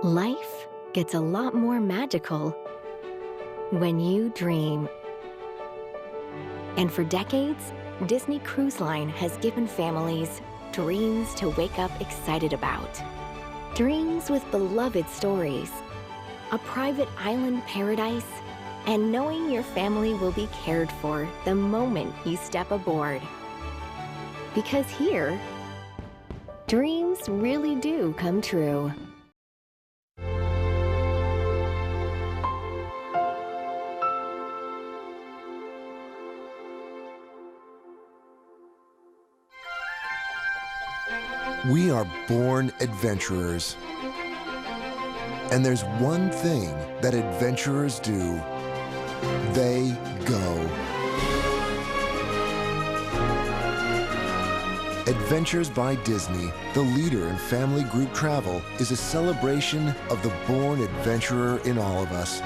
Life gets a lot more magical when you dream. And for decades, Disney Cruise Line has given families dreams to wake up excited about. Dreams with beloved stories, a private island paradise, and knowing your family will be cared for the moment you step aboard. Because here, dreams really do come true. We are born adventurers. And there's one thing that adventurers do. They go. Adventures by Disney, the leader in family group travel, is a celebration of the born adventurer in all of us.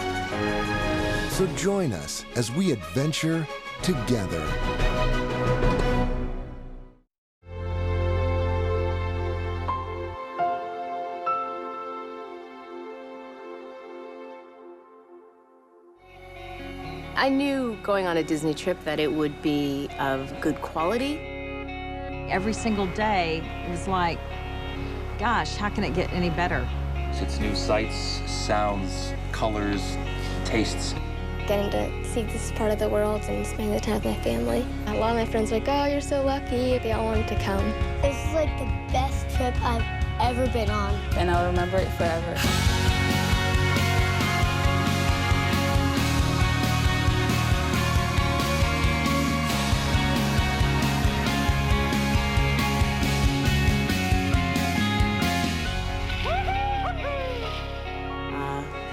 So join us as we adventure together. I knew going on a Disney trip that it would be of good quality. Every single day was like, gosh, how can it get any better? It's new sights, sounds, colors, tastes. Getting to see this part of the world and spending the time with my family. A lot of my friends are like, oh, you're so lucky. They all wanted to come. This is like the best trip I've ever been on. And I'll remember it forever.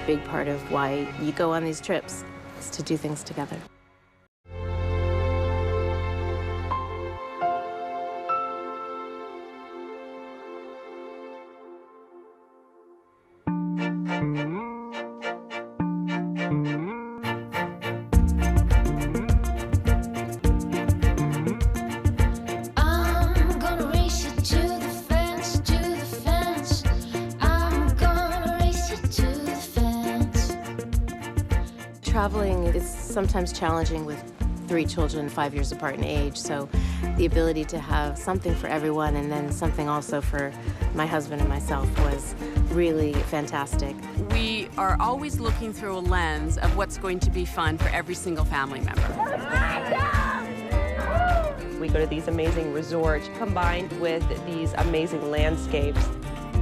Big part of why you go on these trips is to do things together. Traveling is sometimes challenging with 3 children 5 years apart in age, so the ability to have something for everyone and then something also for my husband and myself was really fantastic. We are always looking through a lens of what's going to be fun for every single family member. We go to these amazing resorts combined with these amazing landscapes.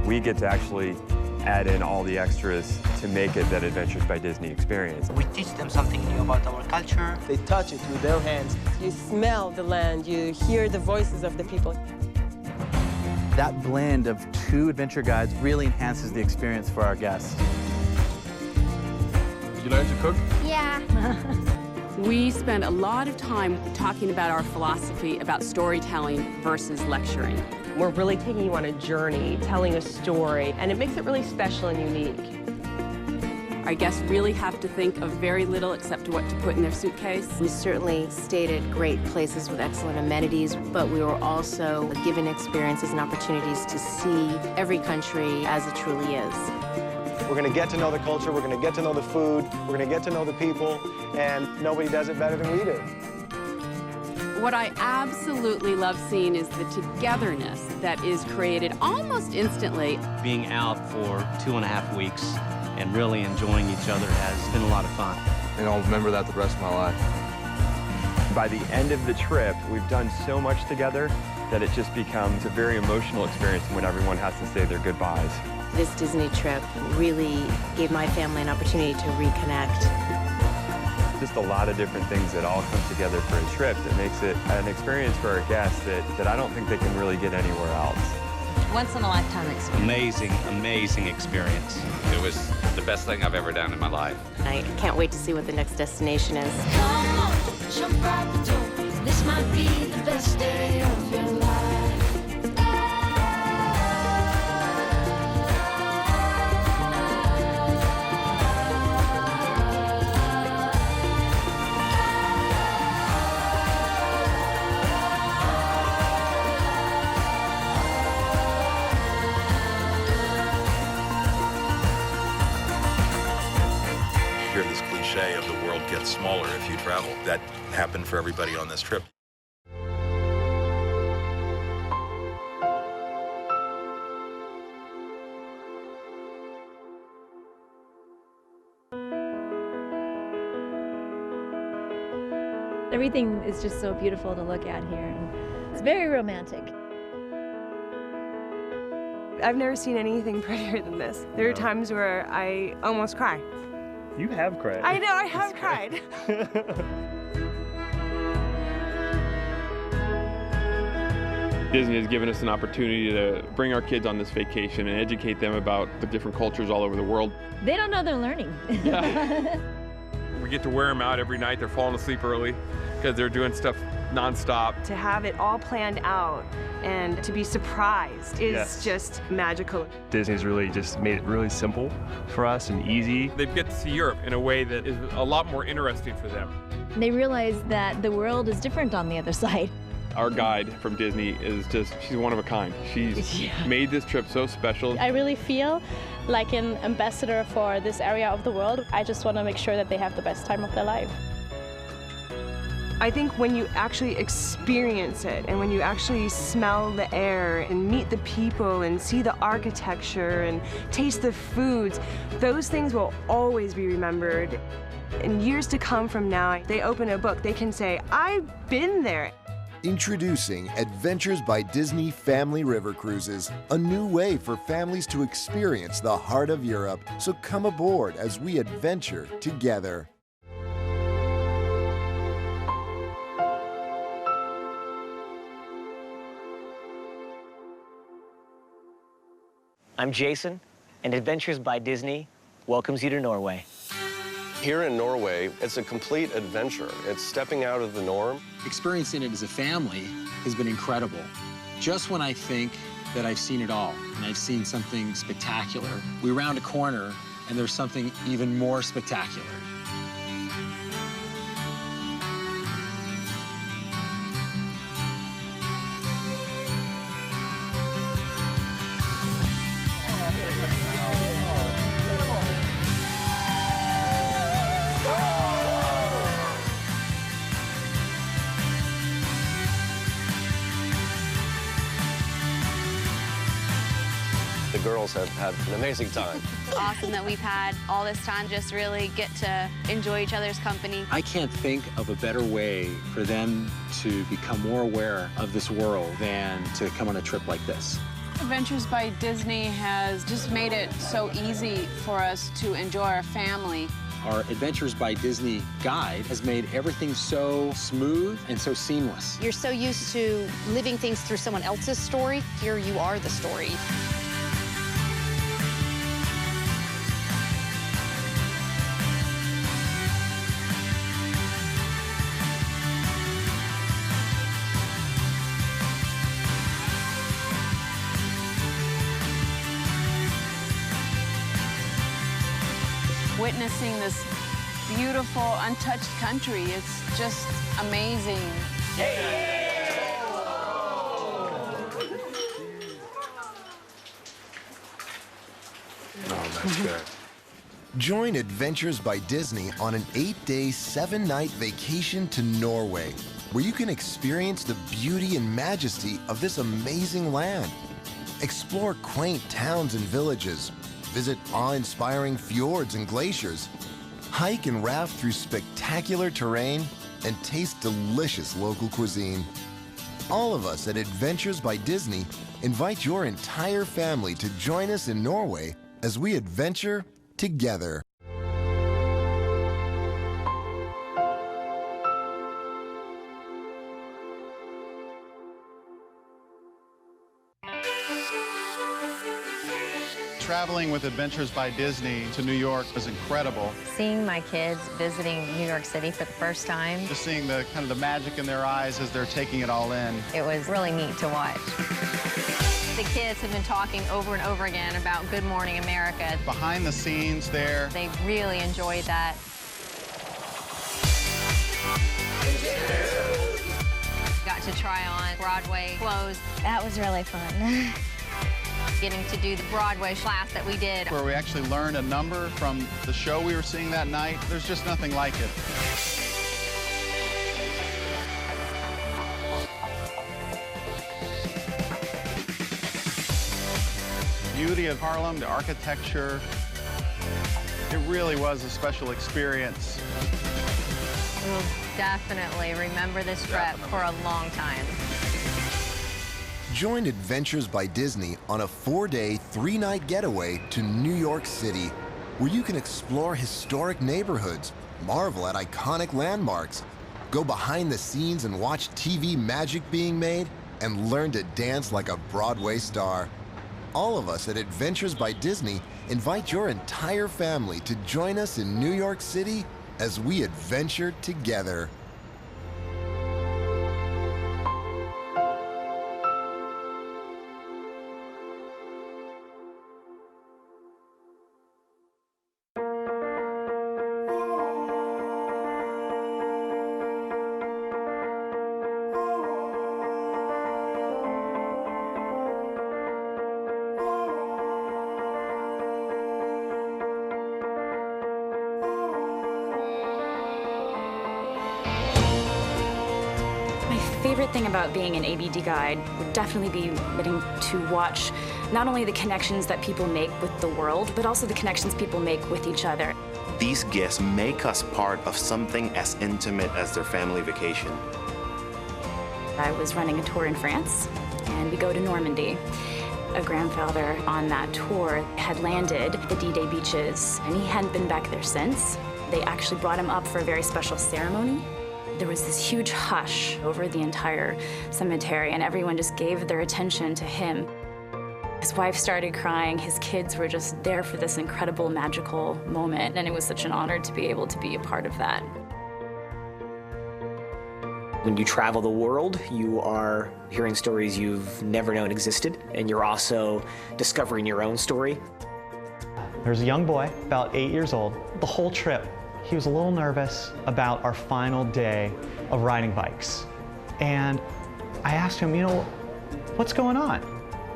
We get to actually add in all the extras to make it that Adventures by Disney experience. We teach them something new about our culture. They touch it with their hands. You smell the land, you hear the voices of the people. That blend of 2 adventure guides really enhances the experience for our guests. Did you learn to cook? Yeah. We spend a lot of time talking about our philosophy about storytelling versus lecturing. We're really taking you on a journey, telling a story, and it makes it really special and unique. Our guests really have to think of very little except what to put in their suitcase. We certainly stayed at great places with excellent amenities, but we were also given experiences and opportunities to see every country as it truly is. We're going to get to know the culture, we're going to get to know the food, we're going to get to know the people, and nobody does it better than we do. What I absolutely love seeing is the togetherness that is created almost instantly. Being out for 2.5 weeks and really enjoying each other has been a lot of fun. And I'll remember that the rest of my life. By the end of the trip, we've done so much together that it just becomes a very emotional experience when everyone has to say their goodbyes. This Disney trip really gave my family an opportunity to reconnect. Just a lot of different things that all come together for a trip that makes it an experience for our guests that I don't think they can really get anywhere else. Once-in-a-lifetime experience. Amazing, amazing experience. It was the best thing I've ever done in my life. I can't wait to see what the next destination is. Come on, jump out the door. This might be the best day of your life. cliche of the world gets smaller if you travel. That happened for everybody on this trip. Everything is just so beautiful to look at here. It's very romantic. I've never seen anything prettier than this. There are times where I almost cry. You have cried. I know, I have cried. Disney has given us an opportunity to bring our kids on this vacation and educate them about the different cultures all over the world. They don't know they're learning. Yeah. We get to wear them out every night. They're falling asleep early because they're doing stuff nonstop. To have it all planned out and to be surprised is just magical. Disney's really just made it really simple for us and easy. They get to see Europe in a way that is a lot more interesting for them. They realize that the world is different on the other side. Our guide from Disney is she's one of a kind. She's made this trip so special. I really feel like an ambassador for this area of the world. I just want to make sure that they have the best time of their life. I think when you actually experience it and when you actually smell the air and meet the people and see the architecture and taste the foods, those things will always be remembered. In years to come from now, they open a book, they can say, I've been there. Introducing Adventures by Disney Family River Cruises, a new way for families to experience the heart of Europe. So come aboard as we adventure together. I'm Jason, and Adventures by Disney welcomes you to Norway. Here in Norway, it's a complete adventure. It's stepping out of the norm. Experiencing it as a family has been incredible. Just when I think that I've seen it all, and I've seen something spectacular, we round a corner, and there's something even more spectacular. The girls have had an amazing time. Awesome that we've had all this time just really get to enjoy each other's company. I can't think of a better way for them to become more aware of this world than to come on a trip like this. Adventures by Disney has just made it so easy for us to enjoy our family. Our Adventures by Disney guide has made everything so smooth and so seamless. You're so used to living things through someone else's story. Here you are the story. Witnessing this beautiful, untouched country, it's just amazing. Oh, that's good. Join Adventures by Disney on an 8-day, 7-night vacation to Norway, where you can experience the beauty and majesty of this amazing land. Explore quaint towns and villages, visit awe-inspiring fjords and glaciers, hike and raft through spectacular terrain, and taste delicious local cuisine. All of us at Adventures by Disney invite your entire family to join us in Norway as we adventure together. Traveling with Adventures by Disney to New York was incredible. Seeing my kids visiting New York City for the first time. Just seeing the kind of the magic in their eyes as they're taking it all in. It was really neat to watch. The kids have been talking over and over again about Good Morning America. Behind the scenes there. They really enjoyed that. Got to try on Broadway clothes. That was really fun. Getting to do the Broadway class that we did. Where we actually learned a number from the show we were seeing that night. There's just nothing like it. The beauty of Harlem, the architecture, it really was a special experience. We'll definitely remember this trip for a long time. Join Adventures by Disney on a 4-day, 3-night getaway to New York City, where you can explore historic neighborhoods, marvel at iconic landmarks, go behind the scenes and watch TV magic being made, and learn to dance like a Broadway star. All of us at Adventures by Disney invite your entire family to join us in New York City as we adventure together. My favorite thing about being an ABD guide would definitely be getting to watch not only the connections that people make with the world, but also the connections people make with each other. These gifts make us part of something as intimate as their family vacation. I was running a tour in France, and we go to Normandy. A grandfather on that tour had landed at the D-Day beaches, and he hadn't been back there since. They actually brought him up for a very special ceremony. There was this huge hush over the entire cemetery, and everyone just gave their attention to him. His wife started crying. His kids were just there for this incredible, magical moment, and it was such an honor to be able to be a part of that. When you travel the world, you are hearing stories you've never known existed, and you're also discovering your own story. There's a young boy, about 8 years old. The whole trip, he was a little nervous about our final day of riding bikes. And I asked him, what's going on?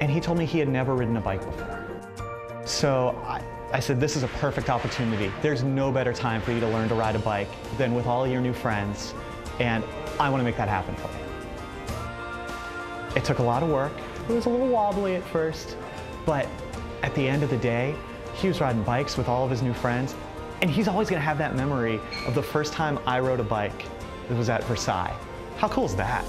And he told me he had never ridden a bike before. So I said, this is a perfect opportunity. There's no better time for you to learn to ride a bike than with all your new friends. And I want to make that happen for you. It took a lot of work. It was a little wobbly at first, but at the end of the day, he was riding bikes with all of his new friends, and he's always going to have that memory of the first time I rode a bike. It was at Versailles. How cool is that?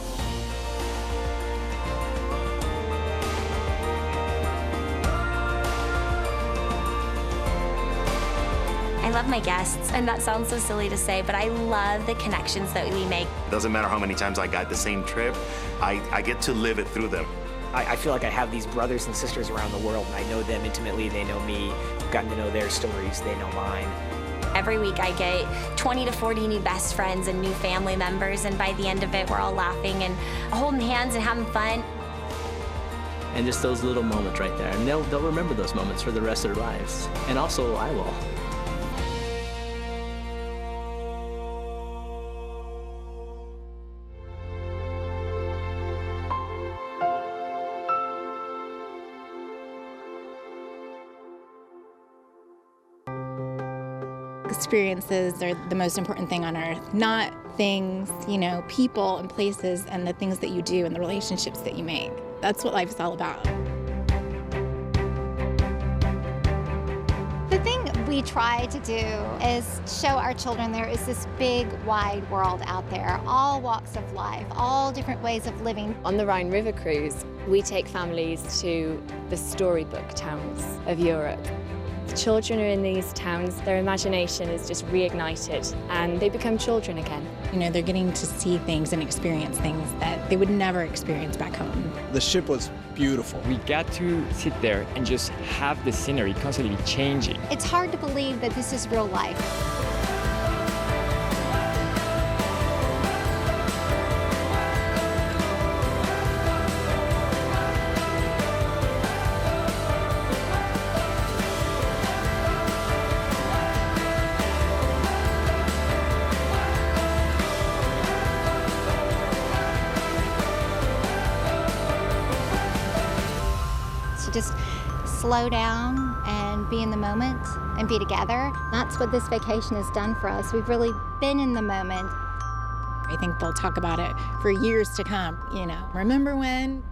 I love my guests, and that sounds so silly to say, but I love the connections that we make. Doesn't matter how many times I got the same trip, I get to live it through them. I feel like I have these brothers and sisters around the world, and I know them intimately, they know me. I've gotten to know their stories, they know mine. Every week I get 20 to 40 new best friends and new family members, and by the end of it, we're all laughing and holding hands and having fun. And just those little moments right there, and they'll remember those moments for the rest of their lives. And also, I will. Experiences are the most important thing on earth, not things, people and places and the things that you do and the relationships that you make. That's what life is all about. The thing we try to do is show our children there is this big, wide world out there, all walks of life, all different ways of living. On the Rhine River cruise, we take families to the storybook towns of Europe. The children are in these towns, their imagination is just reignited and they become children again. They're getting to see things and experience things that they would never experience back home. The ship was beautiful. We got to sit there and just have the scenery constantly changing. It's hard to believe that this is real life. Just slow down and be in the moment and be together. That's what this vacation has done for us. We've really been in the moment. I think they'll talk about it for years to come, you know. Remember when